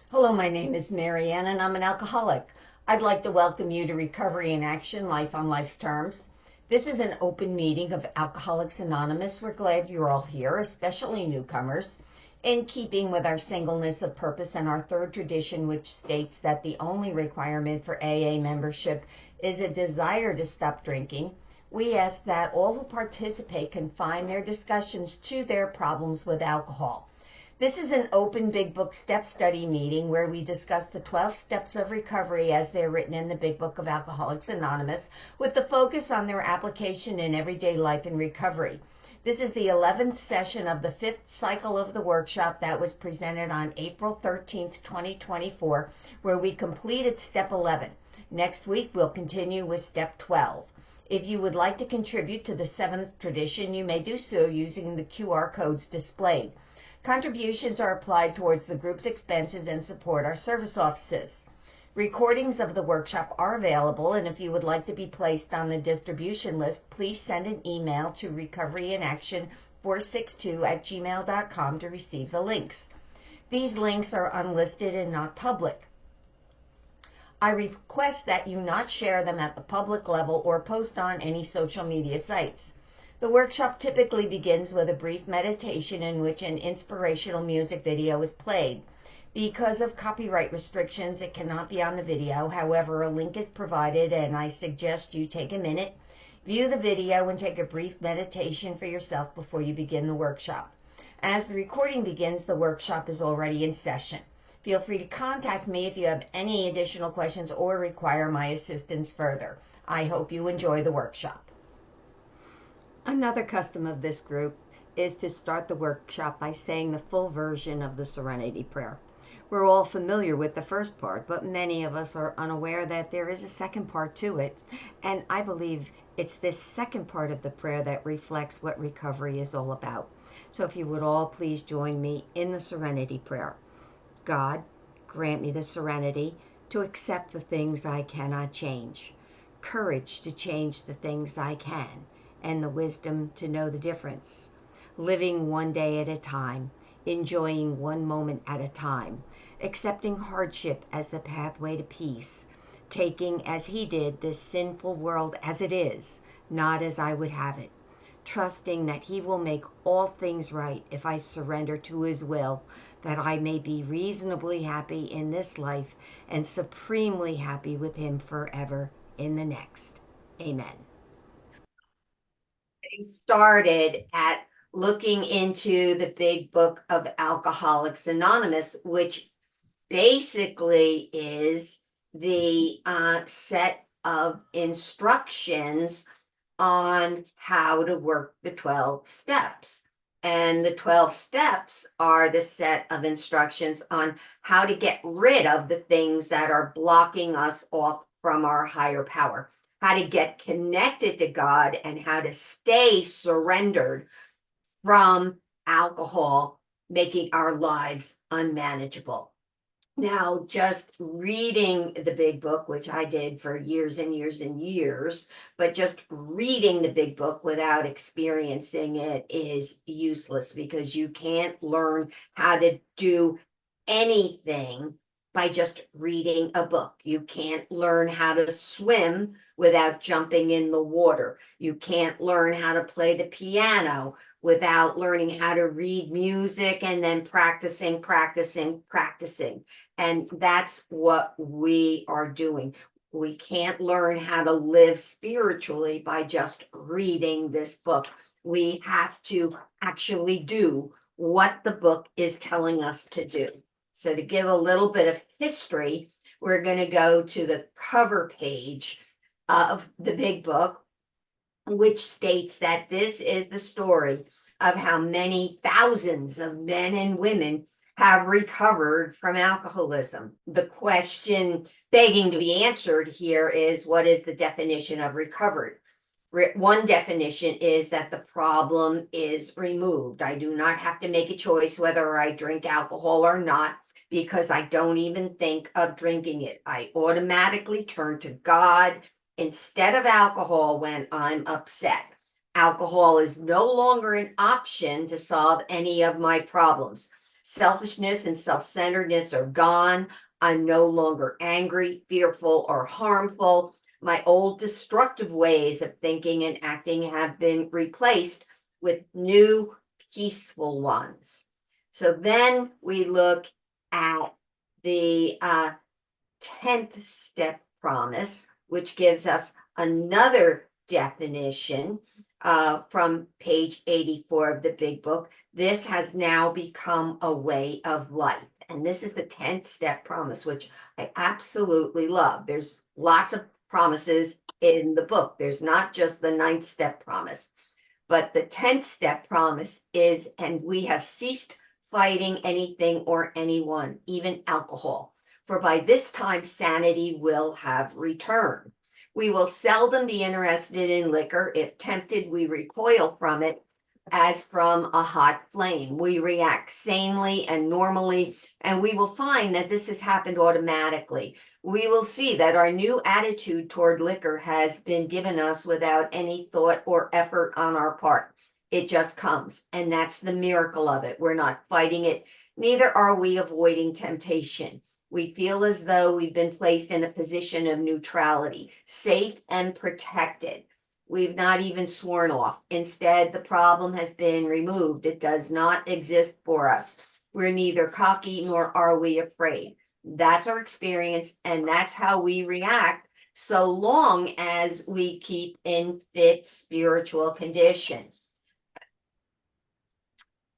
Hello, my name is Marianne and I'm an alcoholic. I'd like to welcome you to Recovery in Action, Life on Life's Terms. This is an open meeting of Alcoholics Anonymous. We're glad you're all here, especially newcomers, in keeping with our singleness of purpose and our third tradition, which states that the only requirement for AA membership is a desire to stop drinking. We ask that all who participate confine their discussions to their problems with alcohol. This is an open Big Book step study meeting where we discuss the 12 steps of recovery as they're written in the Big Book of Alcoholics Anonymous, with the focus on their application in everyday life and recovery. This is the 11th session of the 5th cycle of the workshop that was presented on April 13th, 2024, where we completed step 11. Next week, we'll continue with step 12. If you would like to contribute to the 7th tradition, you may do so using the QR codes displayed. Contributions are applied towards the group's expenses and support our service offices. Recordings of the workshop are available, and if you would like to be placed on the distribution list, please send an email to recoveryinaction462@gmail.com to receive the links. These links are unlisted and not public. I request that you not share them at the public level or post on any social media sites. The workshop typically begins with a brief meditation in which an inspirational music video is played. Because of copyright restrictions, it cannot be on the video. However, a link is provided, and I suggest you take a minute, view the video, and take a brief meditation for yourself before you begin the workshop. As the recording begins, the workshop is already in session. Feel free to contact me if you have any additional questions or require my assistance further. I hope you enjoy the workshop. Another custom of this group is to start the workshop by saying the full version of the Serenity Prayer. We're all familiar with the first part, but many of us are unaware that there is a second part to it, and I believe it's this second part of the prayer that reflects what recovery is all about. So if you would all please join me in the Serenity Prayer. God, grant me the serenity to accept the things I cannot change, courage to change the things I can, and the wisdom to know the difference. Living one day at a time, enjoying one moment at a time, accepting hardship as the pathway to peace, taking as he did this sinful world as it is, not as I would have it, trusting that he will make all things right if I surrender to his will, that I may be reasonably happy in this life and supremely happy with him forever in the next. Amen. Started at looking into the Big Book of Alcoholics Anonymous, which basically is the set of instructions on how to work the 12 steps. And the 12 steps are the set of instructions on how to get rid of the things that are blocking us off from our higher power, how to get connected to God, and how to stay surrendered from alcohol, making our lives unmanageable. Now, just reading the big book, which I did for years and years and years, but just reading the big book without experiencing it is useless, because you can't learn how to do anything by just reading a book. You can't learn how to swim without jumping in the water. You can't learn how to play the piano without learning how to read music and then practicing. And that's what we are doing. We can't learn how to live spiritually by just reading this book. We have to actually do what the book is telling us to do. So to give a little bit of history, we're going to go to the cover page of the big book, which states that this is the story of how many thousands of men and women have recovered from alcoholism. The question begging to be answered here is, what is the definition of recovered? One definition is that the problem is removed. I do not have to make a choice whether I drink alcohol or not, because I don't even think of drinking it. I automatically turn to God instead of alcohol when I'm upset. Alcohol is no longer an option to solve any of my problems. Selfishness and self-centeredness are gone. I'm no longer angry, fearful, or harmful. My old destructive ways of thinking and acting have been replaced with new peaceful ones. So then we look at the 10th step promise, which gives us another definition from page 84 of the big book. This has now become a way of life. And this is the 10th step promise, which I absolutely love. There's lots of promises in the book. There's not just the 9th step promise, but the 10th step promise is, and we have ceased fighting anything or anyone, even alcohol. For by this time, sanity will have returned. We will seldom be interested in liquor. If tempted, we recoil from it as from a hot flame. We react sanely and normally, and we will find that this has happened automatically. We will see that our new attitude toward liquor has been given us without any thought or effort on our part. It just comes, and that's the miracle of it. We're not fighting it, neither are we avoiding temptation. We feel as though we've been placed in a position of neutrality, safe and protected. We've not even sworn off. Instead, the problem has been removed. It does not exist for us. We're neither cocky nor are we afraid. That's our experience, and that's how we react so long as we keep in fit spiritual condition.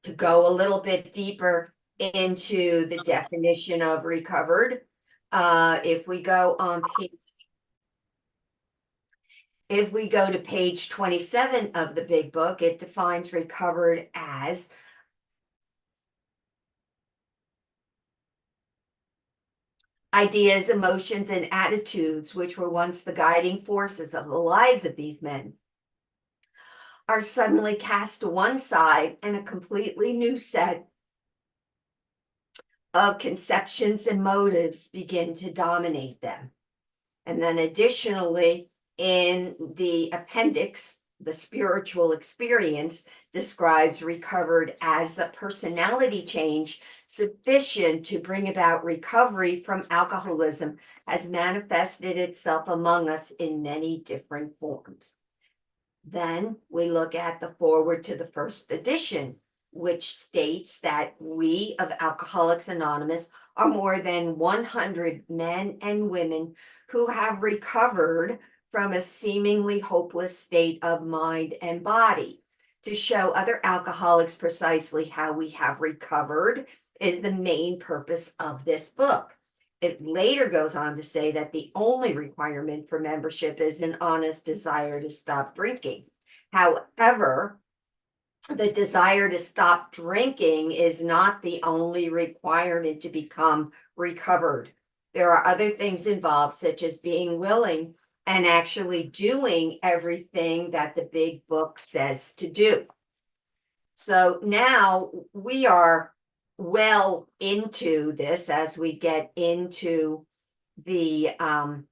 To go a little bit deeper into the definition of recovered, if we go to page 27 of the big book, it defines recovered as ideas, emotions, and attitudes which were once the guiding forces of the lives of these men are suddenly cast to one side, and a completely new set of conceptions and motives begin to dominate them. And then additionally, in the appendix, the spiritual experience describes recovered as the personality change sufficient to bring about recovery from alcoholism has manifested itself among us in many different forms. Then we look at the foreword to the first edition, which states that we of Alcoholics Anonymous are more than 100 men and women who have recovered from a seemingly hopeless state of mind and body. To show other alcoholics precisely how we have recovered is the main purpose of this book. It later goes on to say that the only requirement for membership is an honest desire to stop drinking. However, the desire to stop drinking is not the only requirement to become recovered. There are other things involved, such as being willing and actually doing everything that the big book says to do. So now we are well into this as we get into the 11th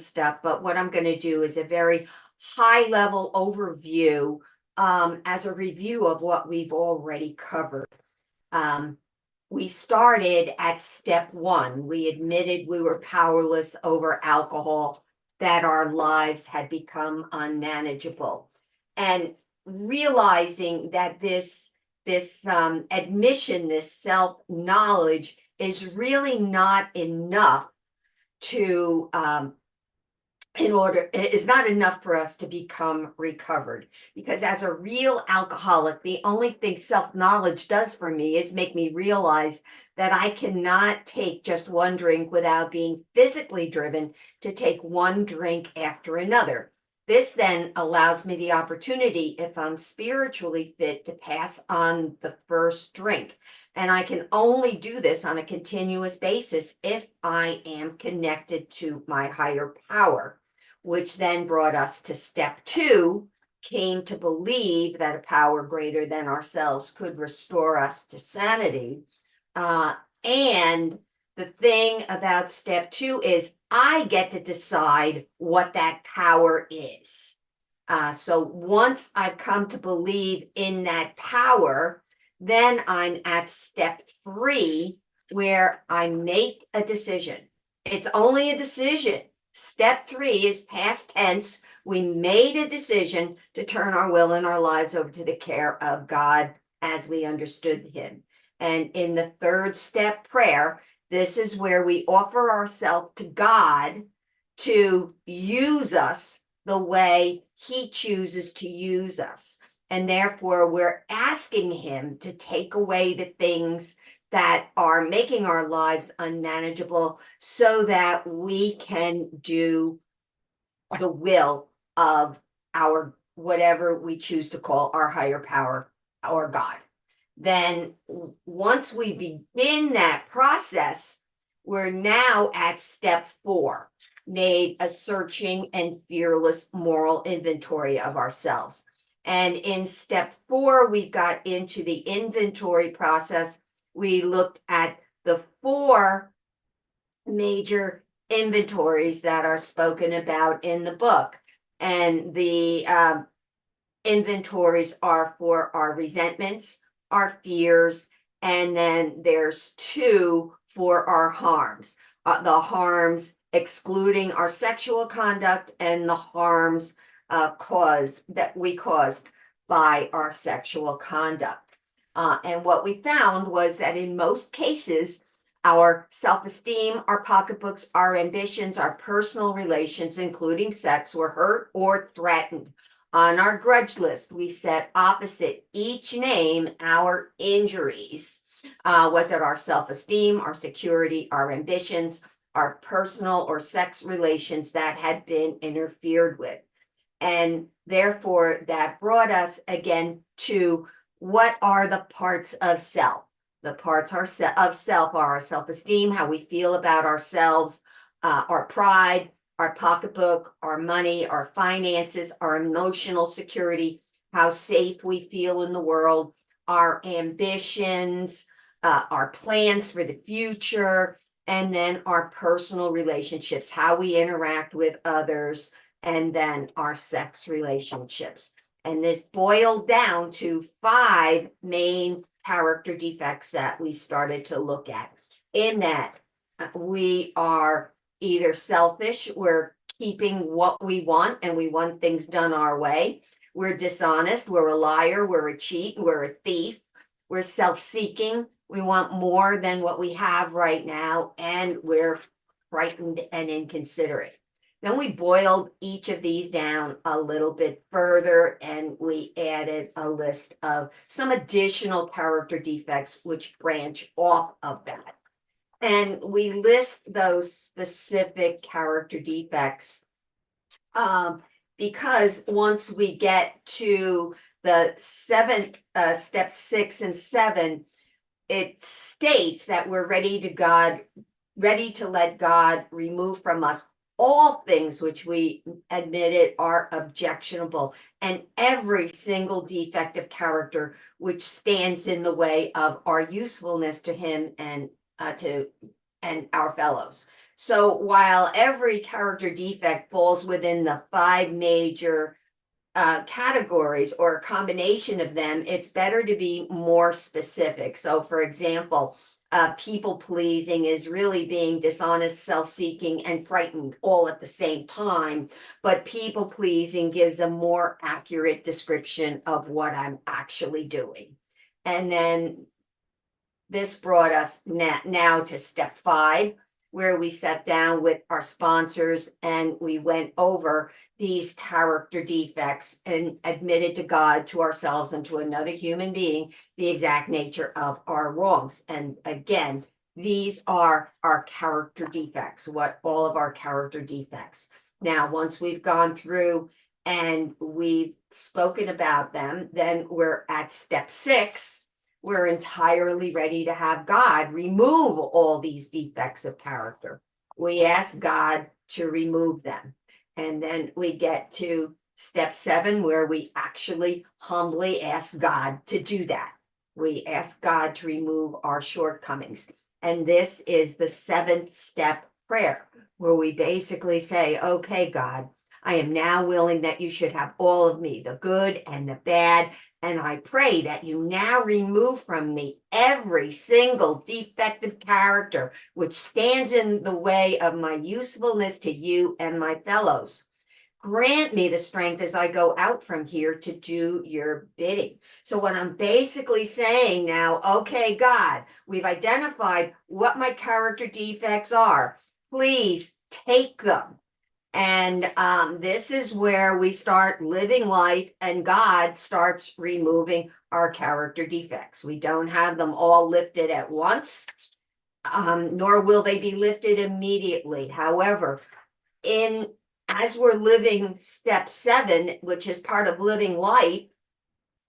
step. But what I'm going to do is a very high level overview as a review of what we've already covered. We started at step 1. We admitted we were powerless over alcohol, that our lives had become unmanageable. And realizing that this admission, this self-knowledge is really not enough to is not enough for us to become recovered. Because as a real alcoholic, the only thing self-knowledge does for me is make me realize that I cannot take just one drink without being physically driven to take one drink after another. This then allows me the opportunity, if I'm spiritually fit, to pass on the first drink. And I can only do this on a continuous basis if I am connected to my higher power, which then brought us to step 2, came to believe that a power greater than ourselves could restore us to sanity. And the thing about step 2 is I get to decide what that power is. So once I've come to believe in that power, then I'm at step 3, where I make a decision. It's only a decision. Step 3 is past tense. We made a decision to turn our will and our lives over to the care of God as we understood Him. And in the 3rd step prayer, this is where we offer ourselves to God to use us the way He chooses to use us. And therefore, we're asking Him to take away the things that are making our lives unmanageable so that we can do the will of our whatever we choose to call our higher power or God. Then once we begin that process, we're now at step 4, made a searching and fearless moral inventory of ourselves. And in step 4, we got into the inventory process. We looked at the 4 major inventories that are spoken about in the book. And the inventories are for our resentments, our fears, and then there's 2 for our harms. The harms excluding our sexual conduct and the harms that we caused by our sexual conduct. And what we found was that in most cases, our self-esteem, our pocketbooks, our ambitions, our personal relations, including sex, were hurt or threatened. On our grudge list, we set opposite each name our injuries. Was it our self-esteem, our security, our ambitions, our personal or sex relations that had been interfered with? And therefore, that brought us again to what are the parts of self? The parts of self are our self-esteem, how we feel about ourselves, our pride, our pocketbook, our money, our finances, our emotional security, how safe we feel in the world, our ambitions, our plans for the future, and then our personal relationships, how we interact with others, and then our sex relationships. And this boiled down to 5 main character defects that we started to look at. In that, we are either selfish, we're keeping what we want and we want things done our way. We're dishonest, we're a liar, we're a cheat, we're a thief. We're self-seeking, we want more than what we have right now, and we're frightened and inconsiderate. Then we boiled each of these down a little bit further and we added a list of some additional character defects which branch off of that. And we list those specific character defects because once we get to the 7th, step 6 and 7, it states that we're ready to let God remove from us all things which we admitted are objectionable, and every single defect of character which stands in the way of our usefulness to Him and our fellows. So while every character defect falls within the 5 major categories or a combination of them, it's better to be more specific. So, for example, people pleasing is really being dishonest, self-seeking, and frightened all at the same time. But people pleasing gives a more accurate description of what I'm actually doing. And then this brought us now to step 5, where we sat down with our sponsors and we went over these character defects and admitted to God, to ourselves, and to another human being the exact nature of our wrongs. And again, these are our character defects, what all of our character defects. Now, once we've gone through and we've spoken about them, then we're at step 6. We're entirely ready to have God remove all these defects of character. We ask God to remove them. And then we get to step 7, where we actually humbly ask God to do that. We ask God to remove our shortcomings. And this is the 7th step prayer, where we basically say, okay, God, I am now willing that you should have all of me, the good and the bad. And I pray that you now remove from me every single defective character which stands in the way of my usefulness to you and my fellows. Grant me the strength as I go out from here to do your bidding. So what I'm basically saying now, okay, God, we've identified what my character defects are. Please take them. And this is where we start living life and God starts removing our character defects. We don't have them all lifted at once, nor will they be lifted immediately. However, as we're living step 7, which is part of living life,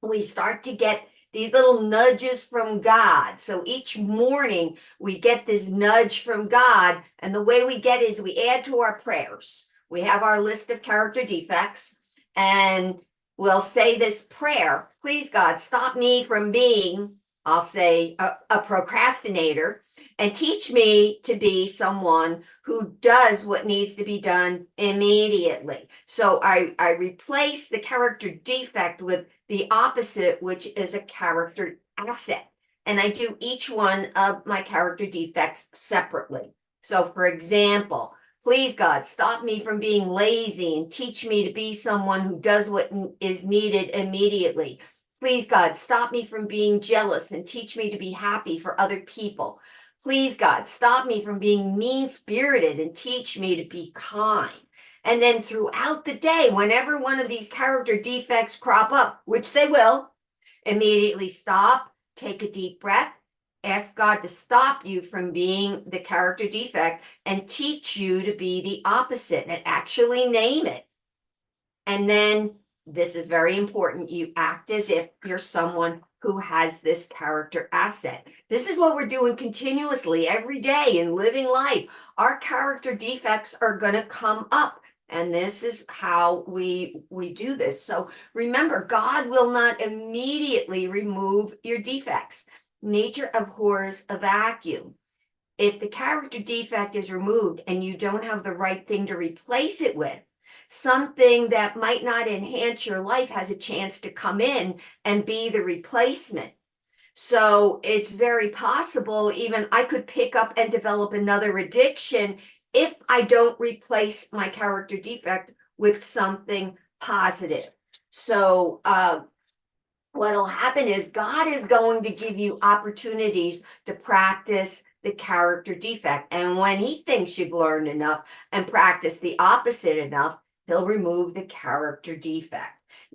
we start to get these little nudges from God. So each morning we get this nudge from God, and the way we get it is we add to our prayers. We have our list of character defects, and we'll say this prayer: please, God, stop me from being, I'll say, a procrastinator, and teach me to be someone who does what needs to be done immediately. So I replace the character defect with the opposite, which is a character asset. And I do each one of my character defects separately. So for example, please, God, stop me from being lazy and teach me to be someone who does what is needed immediately. Please, God, stop me from being jealous and teach me to be happy for other people. Please, God, stop me from being mean-spirited and teach me to be kind. And then throughout the day, whenever one of these character defects crop up, which they will, immediately stop, take a deep breath, ask God to stop you from being the character defect and teach you to be the opposite and actually name it. And then, this is very important, you act as if you're someone who has this character asset. This is what we're doing continuously every day in living life. Our character defects are going to come up. And this is how we do this. So remember, God will not immediately remove your defects. Nature abhors a vacuum. If the character defect is removed and you don't have the right thing to replace it with, something that might not enhance your life has a chance to come in and be the replacement. So it's very possible even I could pick up and develop another addiction if I don't replace my character defect with something positive. So what'll happen is God is going to give you opportunities to practice the character defect. And when he thinks you've learned enough and practiced the opposite enough, he'll remove the character defect.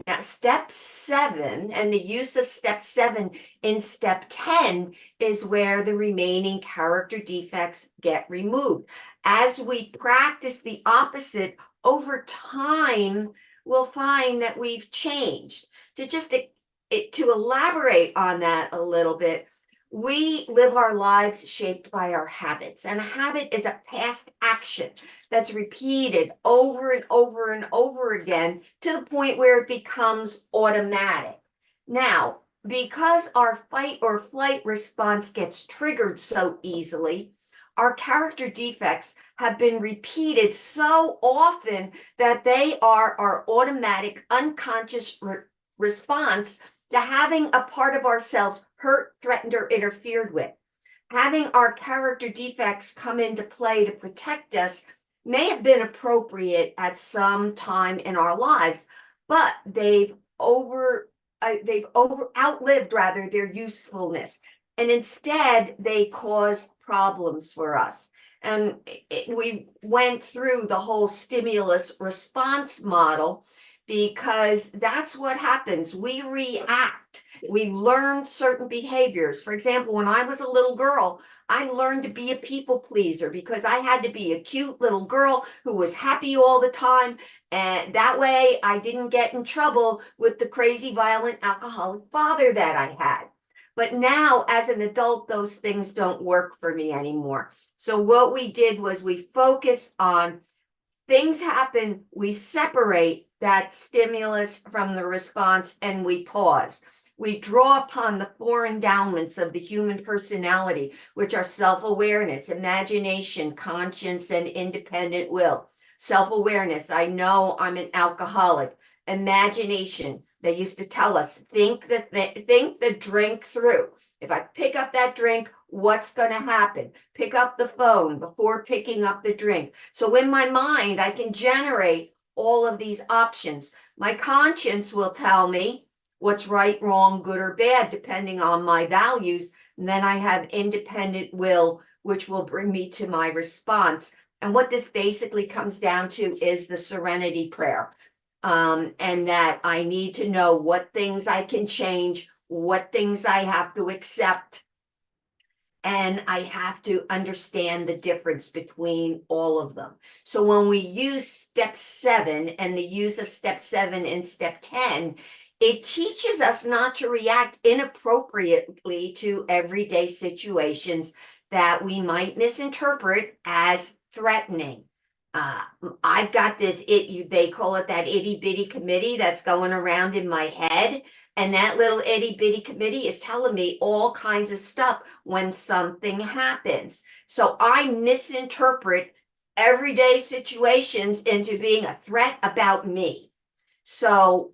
Now, step 7 and the use of step 7 in step 10 is where the remaining character defects get removed. As we practice the opposite over time, we'll find that we've changed. To elaborate on that a little bit, we live our lives shaped by our habits, and a habit is a past action that's repeated over and over and over again to the point where it becomes automatic. Now, because our fight or flight response gets triggered so easily, our character defects have been repeated so often that they are our automatic unconscious response to having a part of ourselves hurt, threatened, or interfered with. Having our character defects come into play to protect us may have been appropriate at some time in our lives, but they've outlived rather their usefulness, and instead they cause problems for us. And we went through the whole stimulus response model because that's what happens. We react. We learn certain behaviors. For example, when I was a little girl, I learned to be a people pleaser because I had to be a cute little girl who was happy all the time. And that way I didn't get in trouble with the crazy, violent, alcoholic father that I had. But now as an adult, those things don't work for me anymore. So what we did was we focused on things happen, we separate that stimulus from the response, and we pause. We draw upon the 4 endowments of the human personality, which are self-awareness, imagination, conscience, and independent will. Self-awareness. I know I'm an alcoholic. Imagination. They used to tell us, think the drink through. If I pick up that drink, what's going to happen? Pick up the phone before picking up the drink. So in my mind, I can generate all of these options. My conscience will tell me what's right, wrong, good, or bad, depending on my values. And then I have independent will, which will bring me to my response. And what this basically comes down to is the serenity prayer. And that I need to know what things I can change, what things I have to accept, and I have to understand the difference between all of them. So when we use step 7 and the use of step 7 and step 10, it teaches us not to react inappropriately to everyday situations that we might misinterpret as threatening. Uh, I've got this, they call it that itty bitty committee that's going around in my head. And that little itty bitty committee is telling me all kinds of stuff when something happens. So I misinterpret everyday situations into being a threat about me. So,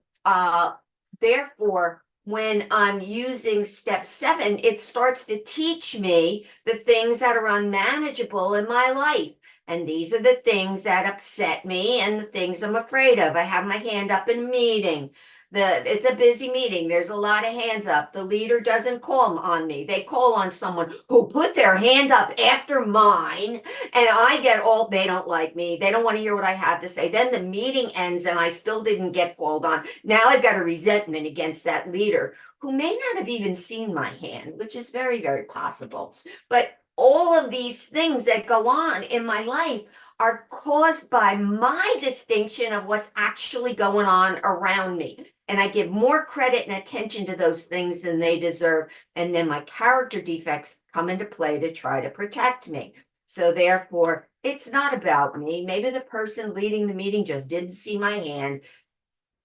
therefore, when I'm using step 7, it starts to teach me the things that are unmanageable in my life. And these are the things that upset me and the things I'm afraid of. I have my hand up in a meeting. It's a busy meeting. There's a lot of hands up. The leader doesn't call on me. They call on someone who put their hand up after mine, and I get all, they don't like me. They don't want to hear what I have to say. Then the meeting ends and I still didn't get called on. Now I've got a resentment against that leader who may not have even seen my hand, which is very, very possible. But all of these things that go on in my life are caused by my distinction of what's actually going on around me. And I give more credit and attention to those things than they deserve. And then my character defects come into play to try to protect me. So therefore, it's not about me. Maybe the person leading the meeting just didn't see my hand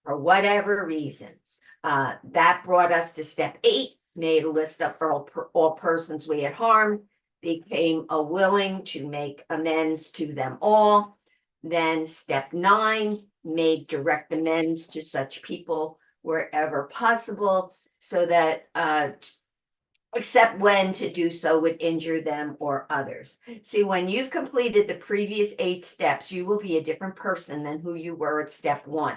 for whatever reason. That brought us to step 8, made a list of all persons we had harmed, became willing to make amends to them all. Then step 9, made direct amends to such people wherever possible, so that except when to do so would injure them or others. See, when you've completed the previous 8 steps, you will be a different person than who you were at step 1.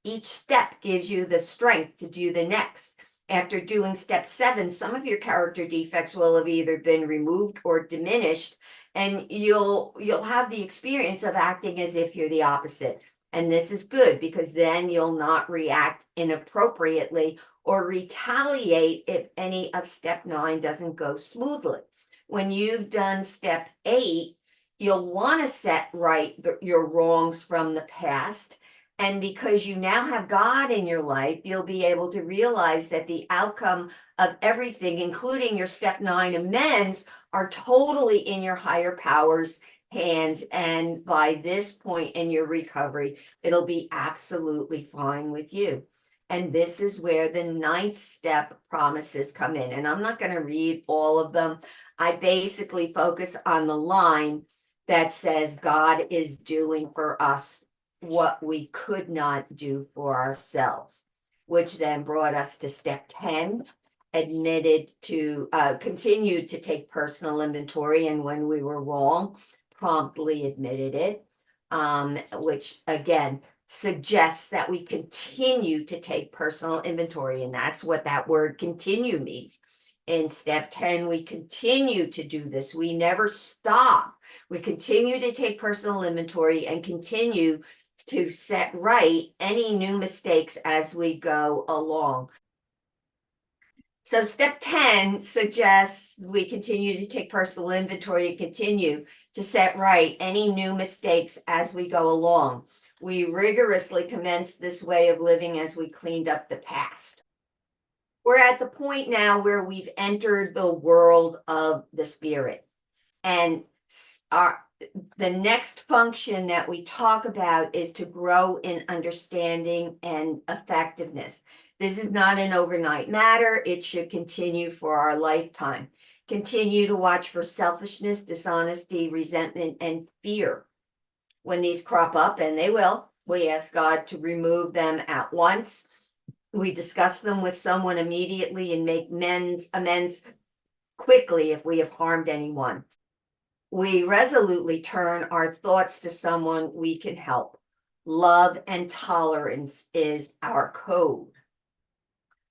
Each step gives you the strength to do the next. After doing step 7, some of your character defects will have either been removed or diminished, and you'll have the experience of acting as if you're the opposite. And this is good, because then you'll not react inappropriately or retaliate if any of step 9 doesn't go smoothly. When you've done step 8, you'll want to set right your wrongs from the past. And because you now have God in your life, you'll be able to realize that the outcome of everything, including your step 9 amends, are totally in your higher powers' hands. And by this point in your recovery, it'll be absolutely fine with you. And this is where the 9th step promises come in. And I'm not going to read all of them. I basically focus on the line that says God is doing for us what we could not do for ourselves, which then brought us to step 10, admitted to, continued to take personal inventory, and when we were wrong, promptly admitted it, which again suggests that we continue to take personal inventory, and that's what that word continue means. In step 10, we continue to do this. We never stop. We continue to take personal inventory and continue to set right any new mistakes as we go along. So step 10 suggests we continue to take personal inventory and continue to set right any new mistakes as we go along. We rigorously commenced this way of living as we cleaned up the past. We're at the point now where we've entered the world of the spirit. And the next function that we talk about is to grow in understanding and effectiveness. This is not an overnight matter. It should continue for our lifetime. Continue to watch for selfishness, dishonesty, resentment, and fear. When these crop up, and they will, we ask God to remove them at once. We discuss them with someone immediately and make amends quickly if we have harmed anyone. We resolutely turn our thoughts to someone we can help. Love and tolerance is our code.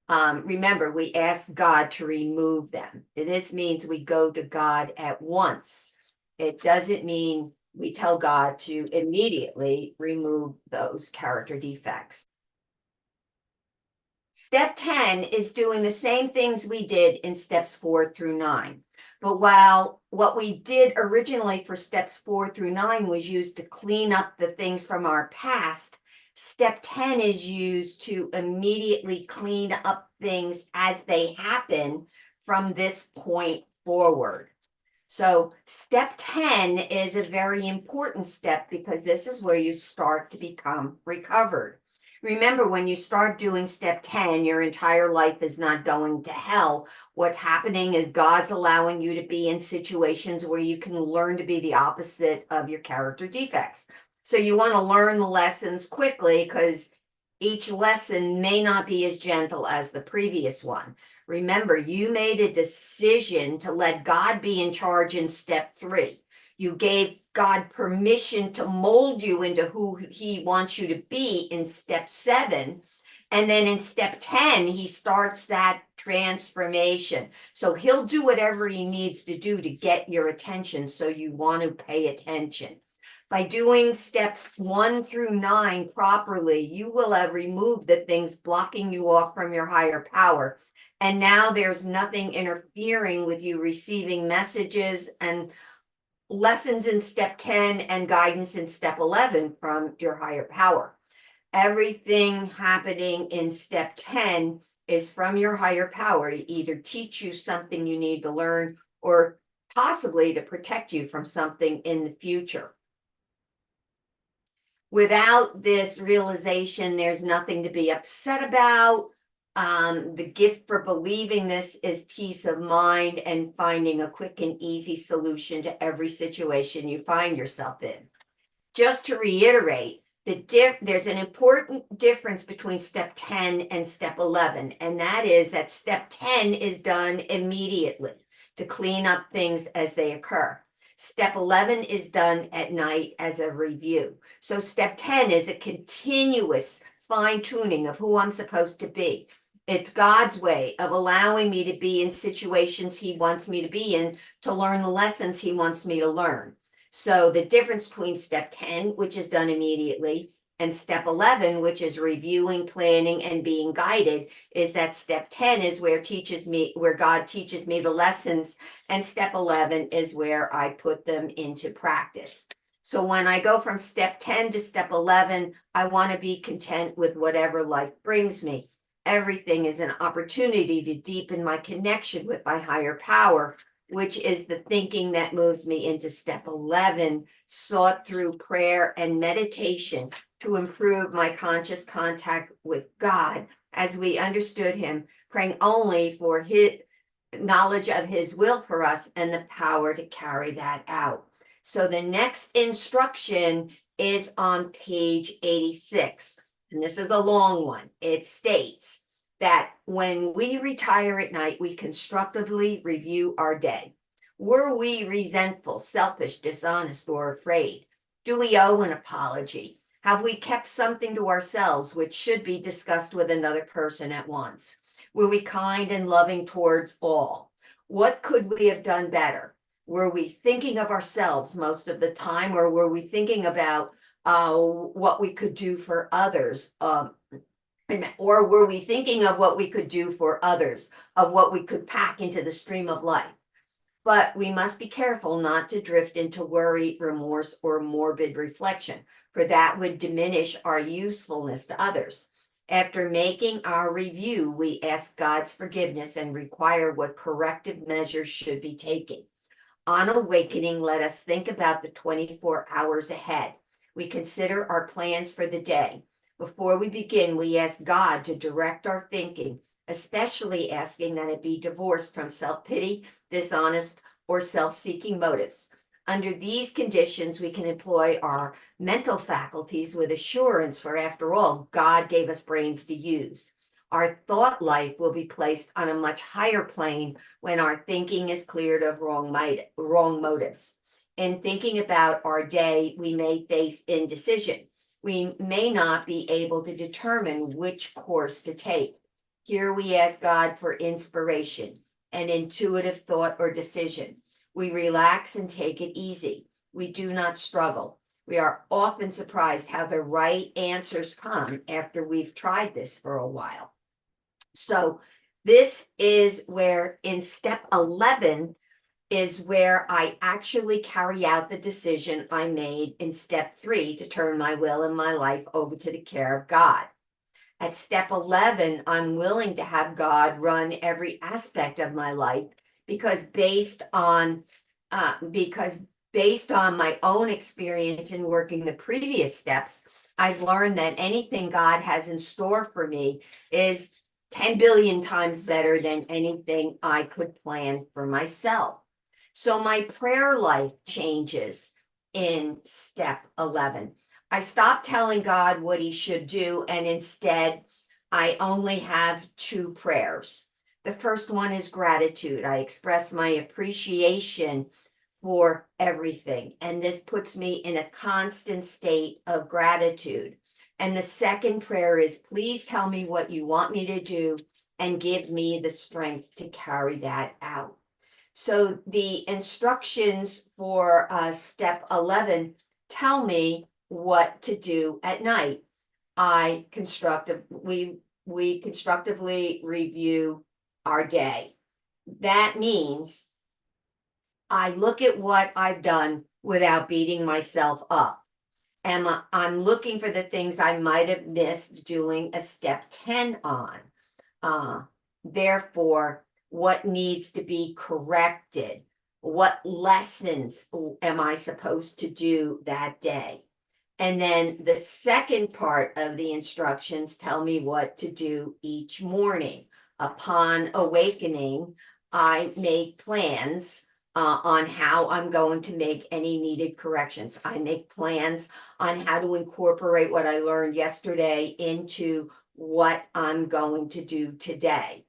Remember, we ask God to remove them. This means we go to God at once. It doesn't mean we tell God to immediately remove those character defects. Step 10 is doing the same things we did in steps 4 through 9. But while what we did originally for steps 4 through 9 was used to clean up the things from our past, step 10 is used to immediately clean up things as they happen from this point forward. So step 10 is a very important step because this is where you start to become recovered. Remember, when you start doing step 10, your entire life is not going to hell. What's happening is God's allowing you to be in situations where you can learn to be the opposite of your character defects. So you want to learn the lessons quickly because each lesson may not be as gentle as the previous one. Remember, you made a decision to let God be in charge in step 3. You gave God permission to mold you into who he wants you to be in step 7. And then in step 10, he starts that transformation. So he'll do whatever he needs to do to get your attention. So you want to pay attention. By doing steps 1 through 9 properly, you will have removed the things blocking you off from your higher power. And now there's nothing interfering with you receiving messages and lessons in step 10 and guidance in step 11 from your higher power. Everything happening in step 10 is from your higher power to either teach you something you need to learn or possibly to protect you from something in the future. Without this realization, there's nothing to be upset about. The gift for believing this is peace of mind and finding a quick and easy solution to every situation you find yourself in. Just to reiterate, there's an important difference between step 10 and step 11, and that is that step 10 is done immediately to clean up things as they occur. Step 11 is done at night as a review. So step 10 is a continuous fine-tuning of who I'm supposed to be. It's God's way of allowing me to be in situations he wants me to be in to learn the lessons he wants me to learn. So the difference between step 10, which is done immediately, and step 11, which is reviewing, planning, and being guided, is that step 10 is where God teaches me the lessons, and step 11 is where I put them into practice. So when I go from step 10 to step 11, I want to be content with whatever life brings me. Everything is an opportunity to deepen my connection with my higher power, which is the thinking that moves me into step 11, sought through prayer and meditation to improve my conscious contact with God as we understood him, praying only for his knowledge of his will for us and the power to carry that out. So the next instruction is on page 86, and this is a long one. It states that when we retire at night, we constructively review our day. Were we resentful, selfish, dishonest, or afraid? Do we owe an apology? Have we kept something to ourselves which should be discussed with another person at once? Were we kind and loving towards all? What could we have done better? Were we thinking of ourselves most of the time, or were we thinking about what we could do for others? Or were we thinking of what we could do for others, of what we could pack into the stream of life? But we must be careful not to drift into worry, remorse, or morbid reflection, for that would diminish our usefulness to others. After making our review, we ask God's forgiveness and require what corrective measures should be taken. On awakening, let us think about the 24 hours ahead. We consider our plans for the day. Before we begin, we ask God to direct our thinking, especially asking that it be divorced from self-pity, dishonest, or self-seeking motives. Under these conditions, we can employ our mental faculties with assurance, for after all, God gave us brains to use. Our thought life will be placed on a much higher plane when our thinking is cleared of wrong motives. In thinking about our day, we may face indecision. We may not be able to determine which course to take. Here we ask God for inspiration, an intuitive thought or decision. We relax and take it easy. We do not struggle. We are often surprised how the right answers come after we've tried this for a while. So this is where in step 11 is where I actually carry out the decision I made in step 3 to turn my will and my life over to the care of God. At step 11, I'm willing to have God run every aspect of my life because based on my own experience in working the previous steps, I've learned that anything God has in store for me is 10 billion times better than anything I could plan for myself. So my prayer life changes in step 11. I stopped telling God what he should do, and instead, I only have 2 prayers. The first one is gratitude. I express my appreciation for everything, and this puts me in a constant state of gratitude. And the second prayer is, please tell me what you want me to do and give me the strength to carry that out. So the instructions for step 11 tell me what to do at night. We constructively review our day. That means I look at what I've done without beating myself up. And I'm looking for the things I might have missed doing a step 10 on. Therefore, what needs to be corrected? What lessons am I supposed to do that day? And then the second part of the instructions tell me what to do each morning. Upon awakening, I make plans on how I'm going to make any needed corrections. I make plans on how to incorporate what I learned yesterday into what I'm going to do today.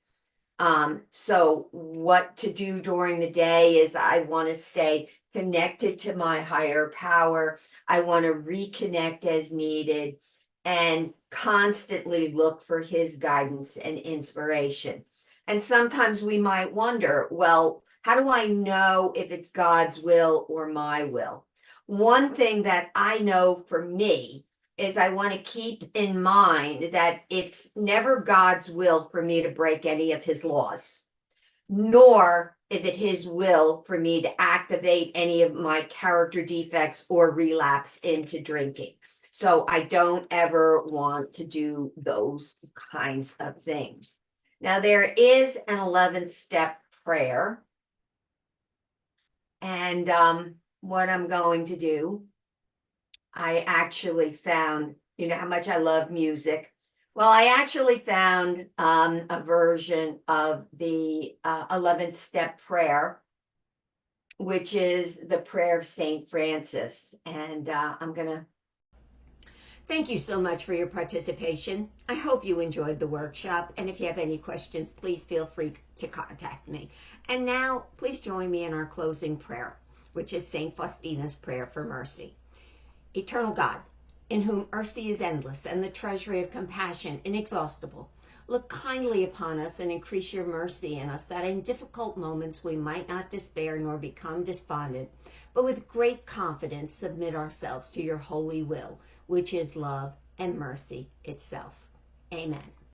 So what to do during the day is I want to stay connected to my higher power. I want to reconnect as needed and constantly look for his guidance and inspiration. And sometimes we might wonder, well, how do I know if it's God's will or my will? One thing that I know for me is I want to keep in mind that it's never God's will for me to break any of his laws, nor is it his will for me to activate any of my character defects or relapse into drinking. So I don't ever want to do those kinds of things. Now, there is an 11th step prayer. And what I'm going to do, I actually found, you know how much I love music. Well, I actually found a version of the 11th step prayer, which is the prayer of St. Francis. And I'm going to. Thank you so much for your participation. I hope you enjoyed the workshop. And if you have any questions, please feel free to contact me. And now, please join me in our closing prayer, which is St. Faustina's prayer for mercy. Eternal God, in whom mercy is endless and the treasury of compassion inexhaustible, look kindly upon us and increase your mercy in us, that in difficult moments we might not despair nor become despondent, but with great confidence submit ourselves to your holy will, which is love and mercy itself. Amen.